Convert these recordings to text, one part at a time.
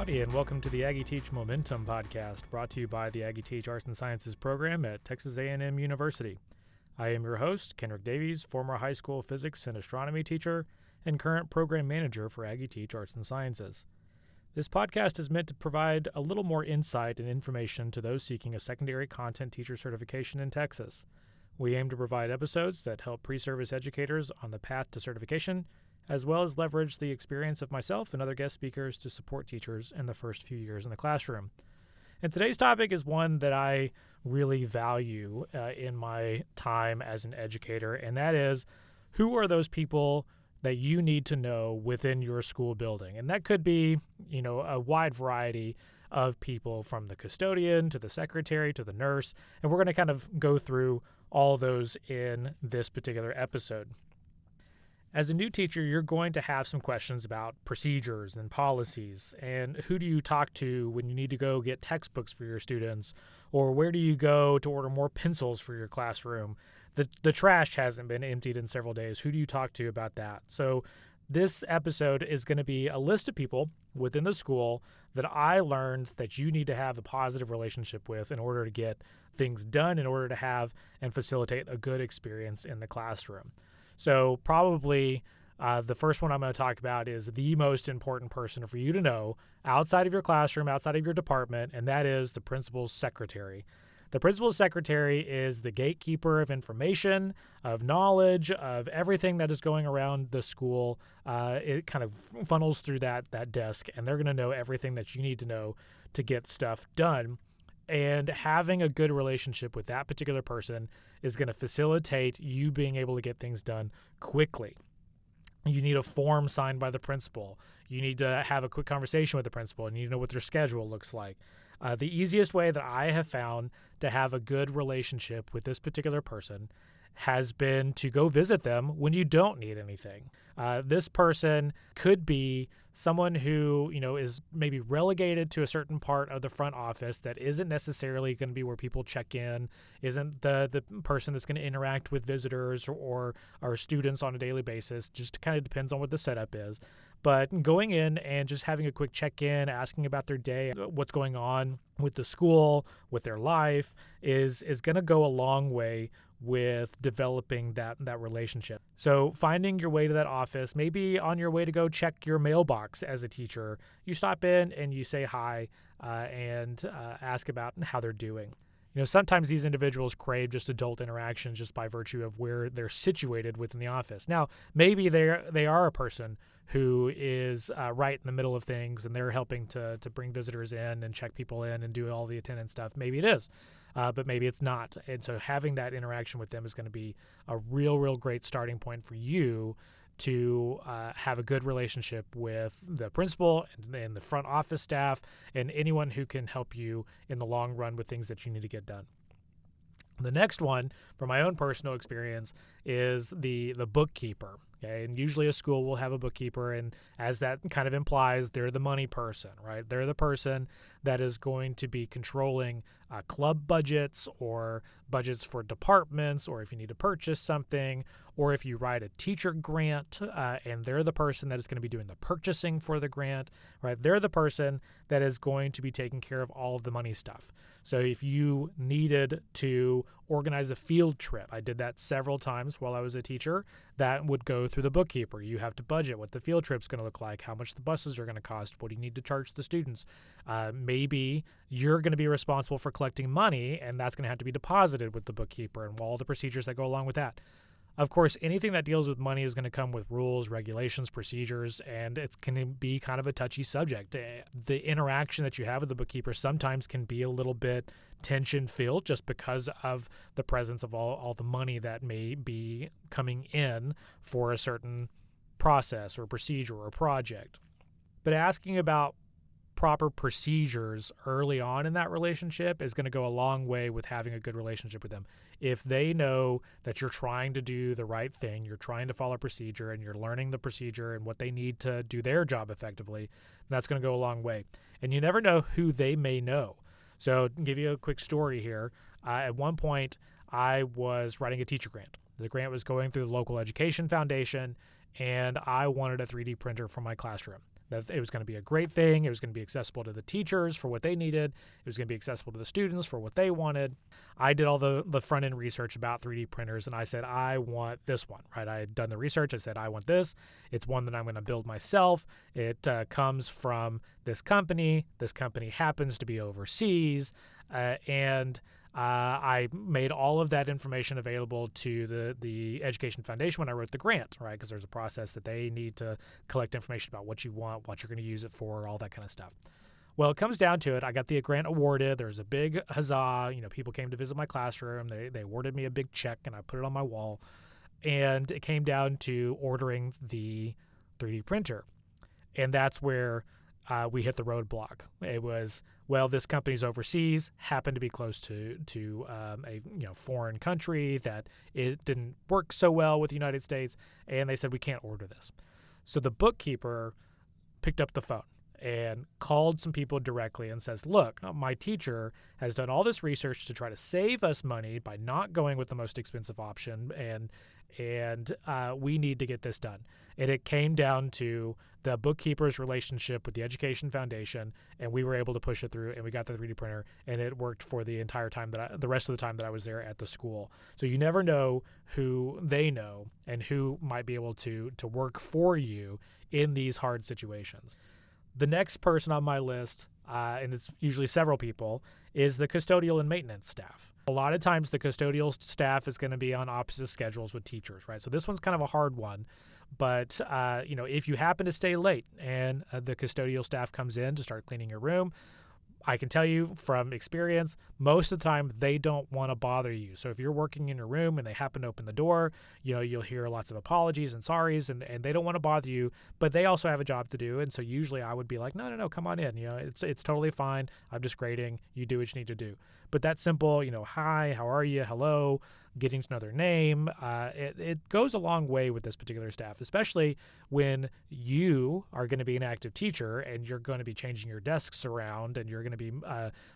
Howdy, and welcome to the Aggie Teach Momentum podcast, brought to you by the Aggie Teach Arts and Sciences program at Texas A&M University. I am your host, Kendrick Davies, former high school physics and astronomy teacher and current program manager for Aggie Teach Arts and Sciences. This podcast is meant to provide a little more insight and information to those seeking a secondary content teacher certification in Texas. We aim to provide episodes that help pre-service educators on the path to certification, as well as leverage the experience of myself and other guest speakers to support teachers in the first few years in the classroom. And today's topic is one that I really value in my time as an educator, and that is, who are those people that you need to know within your school building? And that could be, a wide variety of people, from the custodian to the secretary to the nurse, and we're going to kind of go through all those in this particular episode. As a new teacher, you're going to have some questions about procedures and policies, and who do you talk to when you need to go get textbooks for your students, or where do you go to order more pencils for your classroom? The trash hasn't been emptied in several days. Who do you talk to about that? So this episode is going to be a list of people within the school that I learned that you need to have a positive relationship with in order to get things done, in order to have and facilitate a good experience in the classroom. So probably the first one I'm going to talk about is the most important person for you to know outside of your classroom, outside of your department, and that is the principal's secretary. The principal's secretary is the gatekeeper of information, of knowledge, of everything that is going around the school. It kind of funnels through that desk, and they're going to know everything that you need to know to get stuff done. And having a good relationship with that particular person is going to facilitate you being able to get things done quickly. You need a form signed by the principal. You need to have a quick conversation with the principal, and you need to know what their schedule looks like. The easiest way that I have found to have a good relationship with this particular person has been to go visit them when you don't need anything. This person could be someone who, is maybe relegated to a certain part of the front office that isn't necessarily going to be where people check in, isn't the person that's going to interact with visitors or students on a daily basis. Just kind of depends on what the setup is. But going in and just having a quick check-in, asking about their day, what's going on with the school, with their life, is going to go a long way with developing that relationship. So finding your way to that office, maybe on your way to go check your mailbox as a teacher, you stop in and you say hi and ask about how they're doing. Sometimes these individuals crave just adult interaction just by virtue of where they're situated within the office. Now, maybe they are a person who is right in the middle of things, and they're helping to bring visitors in and check people in and do all the attendance stuff. Maybe it is, but maybe it's not. And so having that interaction with them is going to be a real great starting point for you to have a good relationship with the principal and the front office staff and anyone who can help you in the long run with things that you need to get done. The next one, from my own personal experience, is the bookkeeper. Okay? And usually a school will have a bookkeeper, and as that kind of implies, they're the money person, right? They're the person that is going to be controlling club budgets or budgets for departments, or if you need to purchase something, or if you write a teacher grant, and they're the person that is going to be doing the purchasing for the grant, right? They're the person that is going to be taking care of all of the money stuff. So if you needed to organize a field trip, I did that several times while I was a teacher, that would go through the bookkeeper. You have to budget what the field trip's going to look like, how much the buses are going to cost, what do you need to charge the students. Maybe you're going to be responsible for collecting money, and that's going to have to be deposited with the bookkeeper and all the procedures that go along with that. Of course, anything that deals with money is going to come with rules, regulations, procedures, and it's going to be kind of a touchy subject. The interaction that you have with the bookkeeper sometimes can be a little bit tension-filled just because of the presence of all the money that may be coming in for a certain process or procedure or project. But asking about proper procedures early on in that relationship is going to go a long way with having a good relationship with them. If they know that you're trying to do the right thing, you're trying to follow procedure, and you're learning the procedure and what they need to do their job effectively, that's going to go a long way. And you never know who they may know. So to give you a quick story here, at one point I was writing a teacher grant. The grant was going through the local education foundation, and I wanted a 3D printer for my classroom. that it was going to be a great thing. It was going to be accessible to the teachers for what they needed. It was going to be accessible to the students for what they wanted. I did all the front end research about 3D printers, and I said, I want this one, right? I had done the research. I said, I want this. It's one that I'm going to build myself. It comes from this company. This company happens to be overseas, and I made all of that information available to the Education Foundation when I wrote the grant, right? Because there's a process that they need to collect information about what you want, what you're going to use it for, all that kind of stuff. Well, it comes down to it. I got the grant awarded. There was a big huzzah. People came to visit my classroom. They awarded me a big check, and I put it on my wall. And it came down to ordering the 3D printer. And that's where we hit the roadblock. It was, well, this company's overseas, happened to be close to a foreign country that it didn't work so well with the United States, and they said we can't order this. So the bookkeeper picked up the phone and called some people directly and says, look, my teacher has done all this research to try to save us money by not going with the most expensive option, and we need to get this done. And it came down to the bookkeeper's relationship with the Education Foundation, and we were able to push it through, and we got the 3D printer, and it worked for the entire time the rest of the time that I was there at the school. So you never know who they know and who might be able to work for you in these hard situations. The next person on my list, and it's usually several people, is the custodial and maintenance staff. A lot of times the custodial staff is going to be on opposite schedules with teachers, right? So this one's kind of a hard one. But, if you happen to stay late and the custodial staff comes in to start cleaning your room, I can tell you from experience, most of the time they don't want to bother you. So if you're working in your room and they happen to open the door, you'll hear lots of apologies and sorries, and they don't want to bother you, but they also have a job to do. And so usually I would be like, no, come on in. It's totally fine. I'm just grading. You do what you need to do. But that simple, hi, how are you? Hello, getting to know their name, it goes a long way with this particular staff, especially when you are going to be an active teacher and you're going to be changing your desks around and you're going to be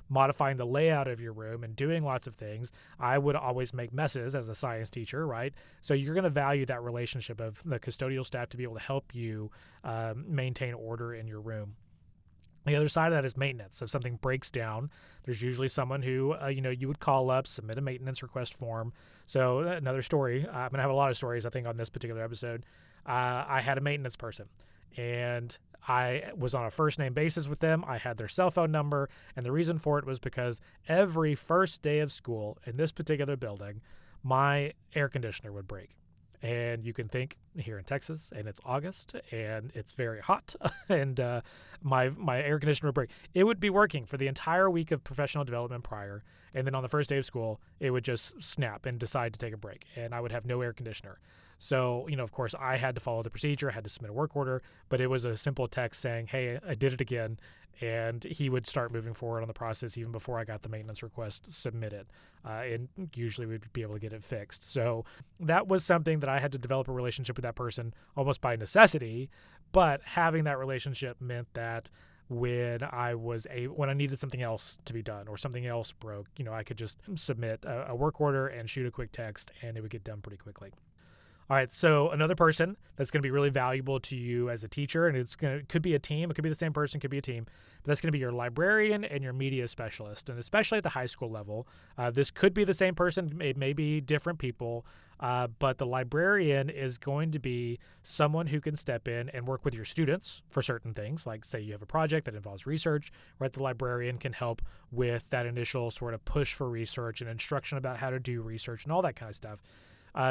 modifying the layout of your room and doing lots of things. I would always make messes as a science teacher, right? So you're going to value that relationship of the custodial staff to be able to help you maintain order in your room. The other side of that is maintenance. So if something breaks down, there's usually someone who, you would call up, submit a maintenance request form. So another story, I'm going to have a lot of stories, I think, on this particular episode. I had a maintenance person, and I was on a first name basis with them. I had their cell phone number, and the reason for it was because every first day of school in this particular building, my air conditioner would break. And you can think here in Texas, and it's August, and it's very hot, and my air conditioner would break. It would be working for the entire week of professional development prior, and then on the first day of school, it would just snap and decide to take a break, and I would have no air conditioner. So, of course, I had to follow the procedure. I had to submit a work order, but it was a simple text saying, hey, I did it again, and he would start moving forward on the process even before I got the maintenance request submitted, and usually we'd be able to get it fixed. So that was something that I had to develop a relationship with that person almost by necessity, but having that relationship meant that when I needed something else to be done or something else broke, I could just submit a work order and shoot a quick text, and it would get done pretty quickly. All right, so another person that's going to be really valuable to you as a teacher, and it could be a team, it could be the same person, could be a team, but that's going to be your librarian and your media specialist, and especially at the high school level. This could be the same person, it may be different people, but the librarian is going to be someone who can step in and work with your students for certain things, like say you have a project that involves research, right? The librarian can help with that initial sort of push for research and instruction about how to do research and all that kind of stuff.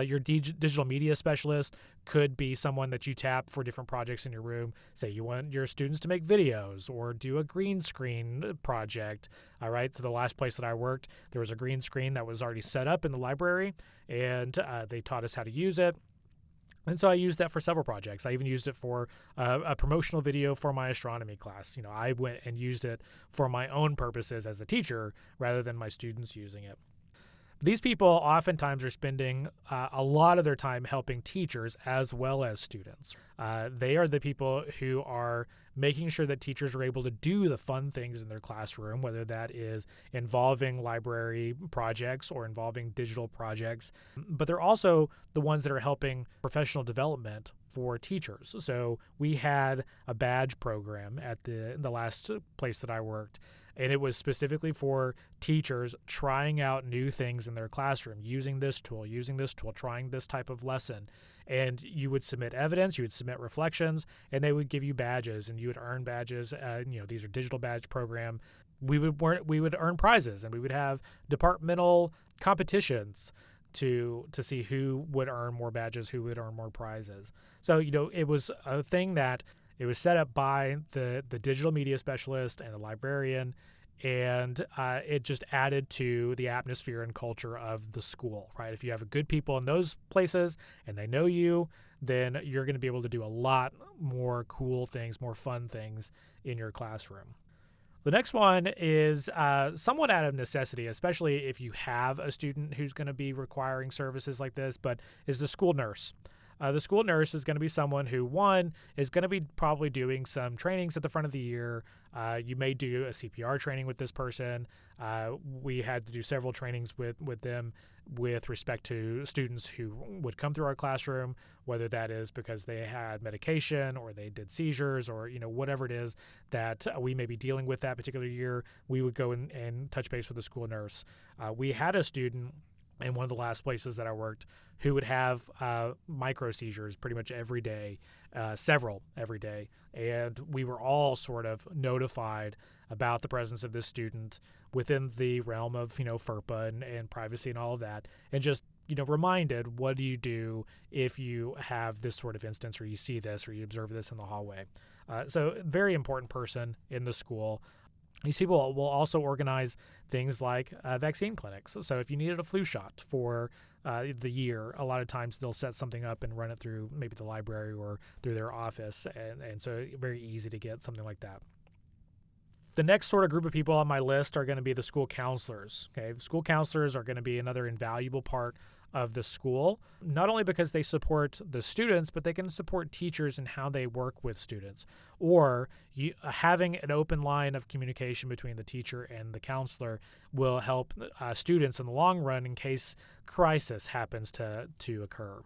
Your digital media specialist could be someone that you tap for different projects in your room. Say you want your students to make videos or do a green screen project. All right. So the last place that I worked, there was a green screen that was already set up in the library, and they taught us how to use it. And so I used that for several projects. I even used it for a promotional video for my astronomy class. I went and used it for my own purposes as a teacher rather than my students using it. These people oftentimes are spending a lot of their time helping teachers as well as students. They are the people who are making sure that teachers are able to do the fun things in their classroom, whether that is involving library projects or involving digital projects. But they're also the ones that are helping professional development for teachers. So we had a badge program at the last place that I worked, and it was specifically for teachers trying out new things in their classroom, using this tool, trying this type of lesson. And you would submit evidence, you would submit reflections, and they would give you badges, and you would earn badges. These are digital badge program. We would earn prizes, and we would have departmental competitions to see who would earn more badges, who would earn more prizes. So, it was a thing that it was set up by the digital media specialist and the librarian, and it just added to the atmosphere and culture of the school, right? If you have good people in those places and they know you, then you're going to be able to do a lot more cool things, more fun things in your classroom. The next one is somewhat out of necessity, especially if you have a student who's going to be requiring services like this, but is the school nurse. The school nurse is going to be someone who, one, is going to be probably doing some trainings at the front of the year. You may do a CPR training with this person. We had to do several trainings with them with respect to students who would come through our classroom, whether that is because they had medication or they did seizures or, whatever it is that we may be dealing with that particular year. We would go and touch base with the school nurse. We had a student in one of the last places that I worked who would have micro seizures pretty much every day, several every day. And we were all sort of notified about the presence of this student within the realm of, FERPA and privacy and all of that. And just, reminded, what do you do if you have this sort of instance or you see this or you observe this in the hallway? So very important person in the school. These people will also organize things like vaccine clinics. So if you needed a flu shot for the year, a lot of times they'll set something up and run it through maybe the library or through their office. And so very easy to get something like that. The next sort of group of people on my list are going to be the school counselors. Okay, school counselors are going to be another invaluable part of the school, not only because they support the students, but they can support teachers in how they work with students. Or having an open line of communication between the teacher and the counselor will help students in the long run in case crisis happens to occur.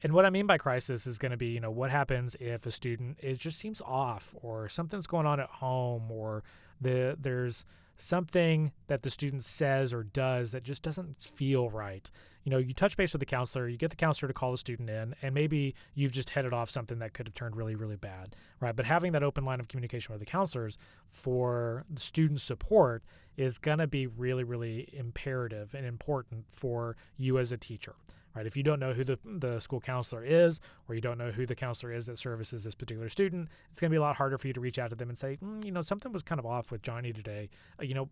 And what I mean by crisis is going to be, what happens if a student just seems off, or something's going on at home, or there's something that the student says or does that just doesn't feel right. You touch base with the counselor, you get the counselor to call the student in, and maybe you've just headed off something that could have turned really, really bad, right? But having that open line of communication with the counselors for the student support is going to be really, really imperative and important for you as a teacher. Right? If you don't know who the school counselor is, or you don't know who the counselor is that services this particular student, it's going to be a lot harder for you to reach out to them and say, something was kind of off with Johnny today.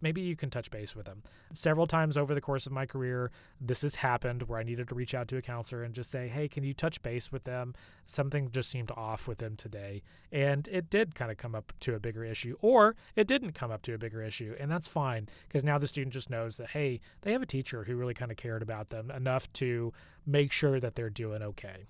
Maybe you can touch base with him. Several times over the course of my career, this has happened where I needed to reach out to a counselor and just say, hey, can you touch base with them? Something just seemed off with them today. And it did kind of come up to a bigger issue, or it didn't come up to a bigger issue. And that's fine, because now the student just knows that, hey, they have a teacher who really kind of cared about them enough to make sure that they're doing okay.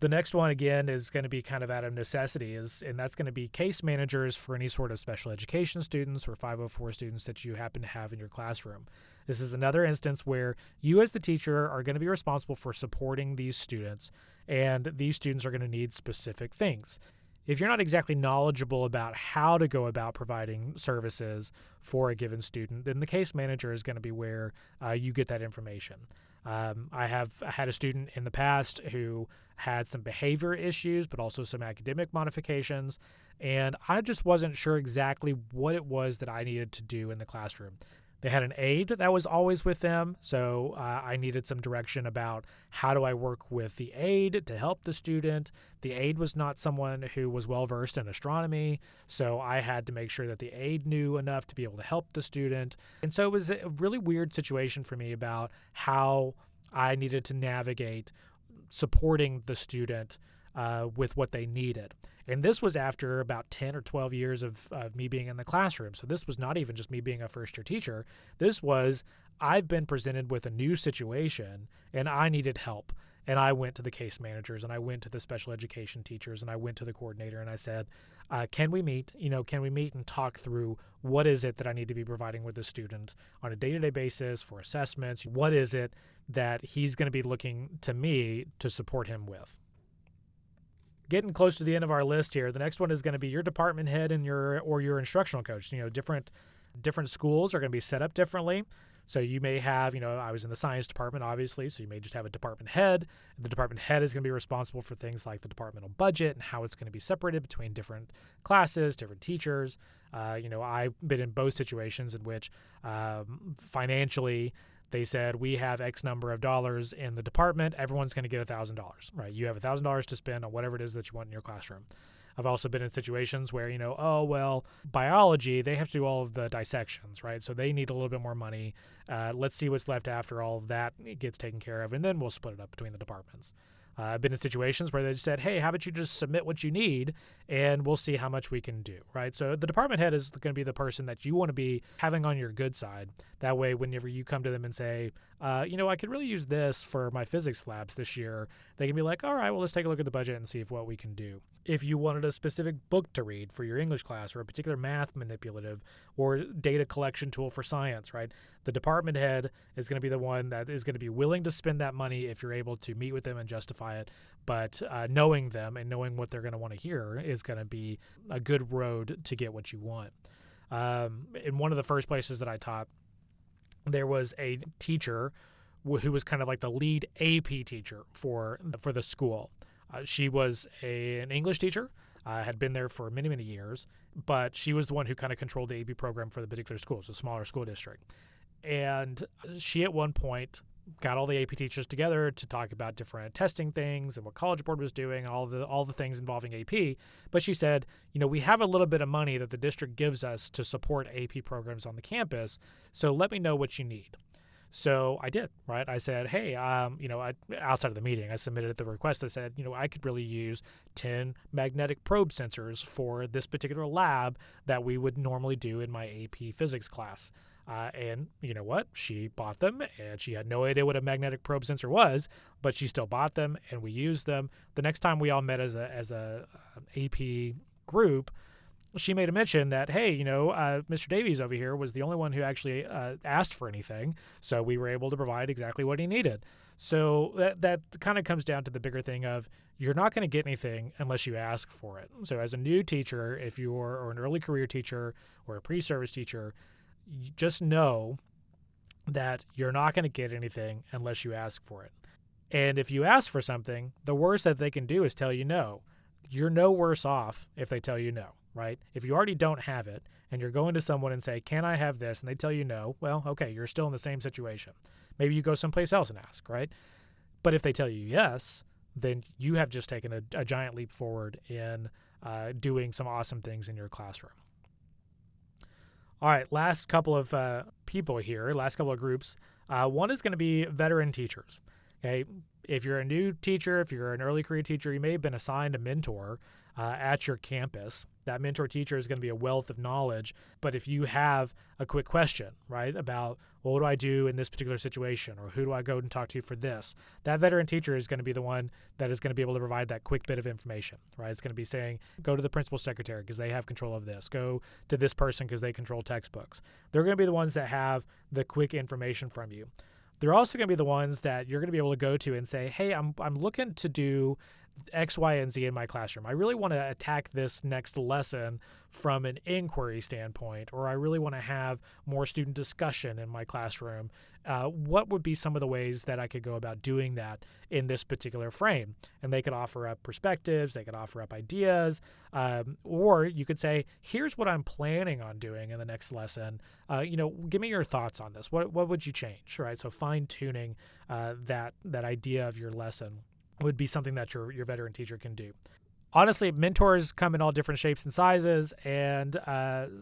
The next one, again, is going to be kind of out of necessity, and that's going to be case managers for any sort of special education students or 504 students that you happen to have in your classroom. This is another instance where you as the teacher are going to be responsible for supporting these students, and these students are going to need specific things. If you're not exactly knowledgeable about how to go about providing services for a given student, then the case manager is going to be where you get that information. I have had a student in the past who had some behavior issues, but also some academic modifications, and I just wasn't sure exactly what it was that I needed to do in the classroom. They had an aide that was always with them, so I needed some direction about how do I work with the aide to help the student. The aide was not someone who was well-versed in astronomy, so I had to make sure that the aide knew enough to be able to help the student. And so it was a really weird situation for me about how I needed to navigate supporting the student with what they needed. And this was after about 10 or 12 years of me being in the classroom. So this was not even just me being a first-year teacher. This was, I've been presented with a new situation, and I needed help. And I went to the case managers, and I went to the special education teachers, and I went to the coordinator, and I said, can we meet? Can we meet and talk through what is it that I need to be providing with the student on a day-to-day basis for assessments? What is it that he's going to be looking to me to support him with? Getting close to the end of our list here, the next one is going to be your department head and your instructional coach. Different schools are going to be set up differently. So you may have, I was in the science department, obviously, so you may just have a department head. The department head is going to be responsible for things like the departmental budget and how it's going to be separated between different classes, different teachers. I've been in both situations in which financially they said, we have X number of dollars in the department. Everyone's going to get $1,000, right? You have $1,000 to spend on whatever it is that you want in your classroom. I've also been in situations where, biology, they have to do all of the dissections, right? So they need a little bit more money. Let's see what's left after all of that gets taken care of, and then we'll split it up between the departments. I've been in situations where they said, hey, how about you just submit what you need, and we'll see how much we can do, right? So the department head is going to be the person that you want to be having on your good side. That way, whenever you come to them and say, I could really use this for my physics labs this year, they can be like, all right, well, let's take a look at the budget and see what we can do. If you wanted a specific book to read for your English class or a particular math manipulative or data collection tool for science, right? The department head is going to be the one that is going to be willing to spend that money if you're able to meet with them and justify it. But knowing them and knowing what they're going to want to hear is going to be a good road to get what you want. In one of the first places that I taught, there was a teacher who was kind of like the lead AP teacher for the school. She was an English teacher, had been there for many, many years, but she was the one who kind of controlled the AP program for the particular school. It's a smaller school district. And she at one point got all the AP teachers together to talk about different testing things and what College Board was doing, all the things involving AP. But she said, we have a little bit of money that the district gives us to support AP programs on the campus, so let me know what you need. So I did, right? I said, hey, outside of the meeting, I submitted the request that said, I could really use 10 magnetic probe sensors for this particular lab that we would normally do in my AP physics class. And you know what? She bought them, and she had no idea what a magnetic probe sensor was, but she still bought them, and we used them. The next time we all met as a AP group, she made a mention that, hey, Mr. Davies over here was the only one who actually asked for anything, so we were able to provide exactly what he needed. So that kind of comes down to the bigger thing of you're not going to get anything unless you ask for it. So as a new teacher, if you're or an early career teacher or a pre-service teacher, you just know that you're not going to get anything unless you ask for it. And if you ask for something, the worst that they can do is tell you no. You're no worse off if they tell you no, right? If you already don't have it and you're going to someone and say, can I have this? And they tell you no, well, okay, you're still in the same situation. Maybe you go someplace else and ask, right? But if they tell you yes, then you have just taken a giant leap forward in doing some awesome things in your classroom. All right, last couple of people here, last couple of groups. One is going to be veteran teachers. Okay, if you're a new teacher, if you're an early career teacher, you may have been assigned a mentor at your campus. That mentor teacher is going to be a wealth of knowledge. But if you have a quick question, right, about what do I do in this particular situation, or who do I go and talk to for this, that veteran teacher is going to be the one that is going to be able to provide that quick bit of information, right? It's going to be saying, go to the principal secretary because they have control of this. Go to this person because they control textbooks. They're going to be the ones that have the quick information from you. They're also going to be the ones that you're going to be able to go to and say, hey, I'm looking to do X, Y, and Z in my classroom. I really want to attack this next lesson from an inquiry standpoint, or I really want to have more student discussion in my classroom. What would be some of the ways that I could go about doing that in this particular frame? And they could offer up perspectives, they could offer up ideas, or you could say, here's what I'm planning on doing in the next lesson. Give me your thoughts on this. What would you change, right? So fine-tuning that idea of your lesson would be something that your veteran teacher can do. Honestly, mentors come in all different shapes and sizes, and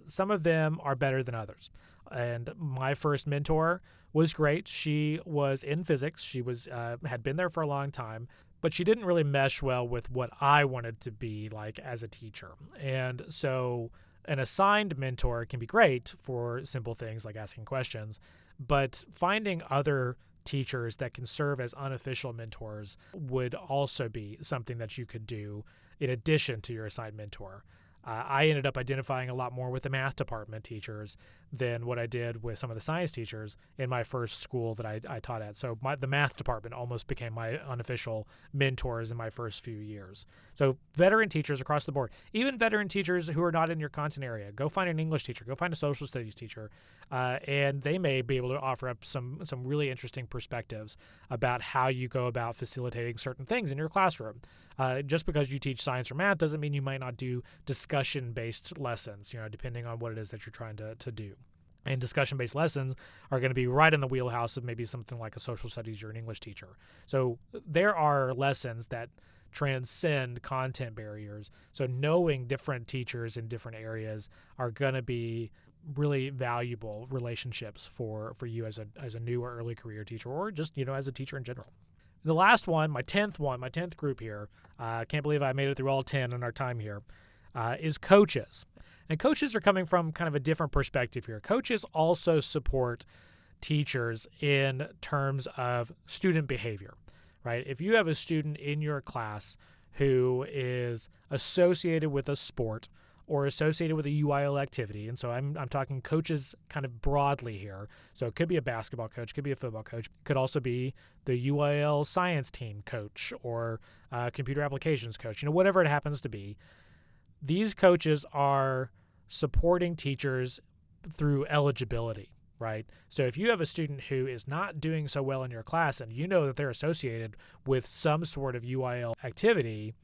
some of them are better than others. And my first mentor was great. She was in physics. She was had been there for a long time, but she didn't really mesh well with what I wanted to be like as a teacher. And so an assigned mentor can be great for simple things like asking questions, but finding other teachers that can serve as unofficial mentors would also be something that you could do in addition to your assigned mentor. I ended up identifying a lot more with the math department teachers than what I did with some of the science teachers in my first school that I taught at. So the math department almost became my unofficial mentors in my first few years. So veteran teachers across the board, even veteran teachers who are not in your content area, go find an English teacher, go find a social studies teacher, and they may be able to offer up some really interesting perspectives about how you go about facilitating certain things in your classroom. Just because you teach science or math doesn't mean you might not do discussion-based lessons, depending on what it is that you're trying to do. And discussion-based lessons are going to be right in the wheelhouse of maybe something like a social studies or an English teacher. So there are lessons that transcend content barriers. So knowing different teachers in different areas are going to be really valuable relationships for you as a new or early career teacher, or just, as a teacher in general. The last one, my 10th group here, I can't believe I made it through all 10 in our time here, is coaches. And coaches are coming from kind of a different perspective here. Coaches also support teachers in terms of student behavior, right? If you have a student in your class who is associated with a sport or associated with a UIL activity, and so I'm talking coaches kind of broadly here. So it could be a basketball coach, could be a football coach, could also be the UIL science team coach or computer applications coach, whatever it happens to be. These coaches are supporting teachers through eligibility, right? So if you have a student who is not doing so well in your class and you know that they're associated with some sort of UIL activity,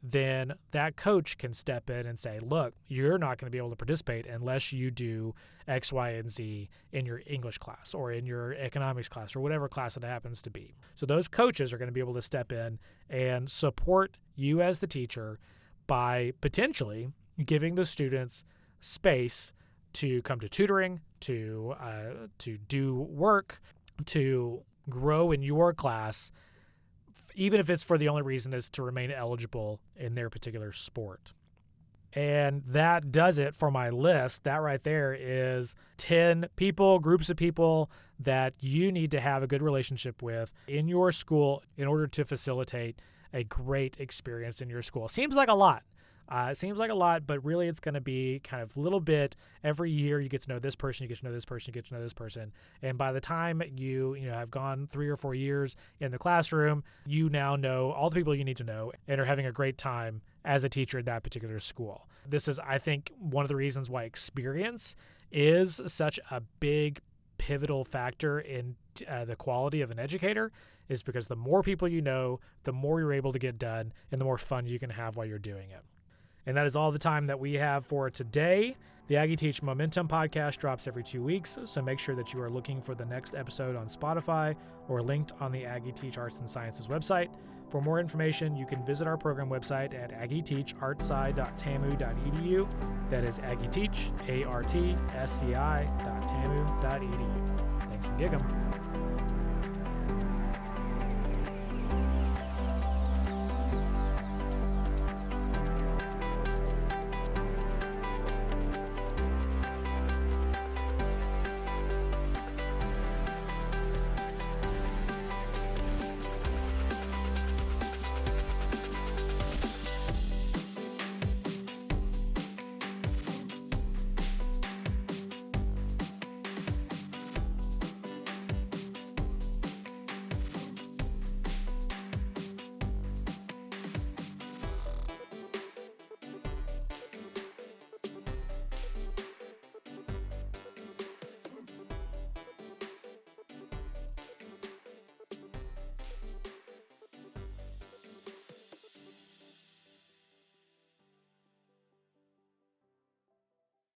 then that coach can step in and say, look, you're not going to be able to participate unless you do X, Y, and Z in your English class or in your economics class or whatever class it happens to be. So those coaches are going to be able to step in and support you as the teacher by potentially giving the students space to come to tutoring, to do work, to grow in your class, even if it's for the only reason is to remain eligible in their particular sport. And that does it for my list. That right there is 10 people, groups of people that you need to have a good relationship with in your school in order to facilitate a great experience in your school. Seems like a lot. But really it's going to be kind of a little bit every year. You get to know this person, you get to know this person, you get to know this person. And by the time you have gone 3 or 4 years in the classroom, you now know all the people you need to know and are having a great time as a teacher at that particular school. This is, I think, one of the reasons why experience is such a big pivotal factor in the quality of an educator, is because the more people you know, the more you're able to get done and the more fun you can have while you're doing it. And that is all the time that we have for today. The Aggie Teach Momentum podcast drops every 2 weeks, so make sure that you are looking for the next episode on Spotify or linked on the Aggie Teach Arts and Sciences website. For more information, you can visit our program website at aggieteachartsci.tamu.edu. That is aggieteach, ARTSCI.tamu.edu. Thanks and gig 'em.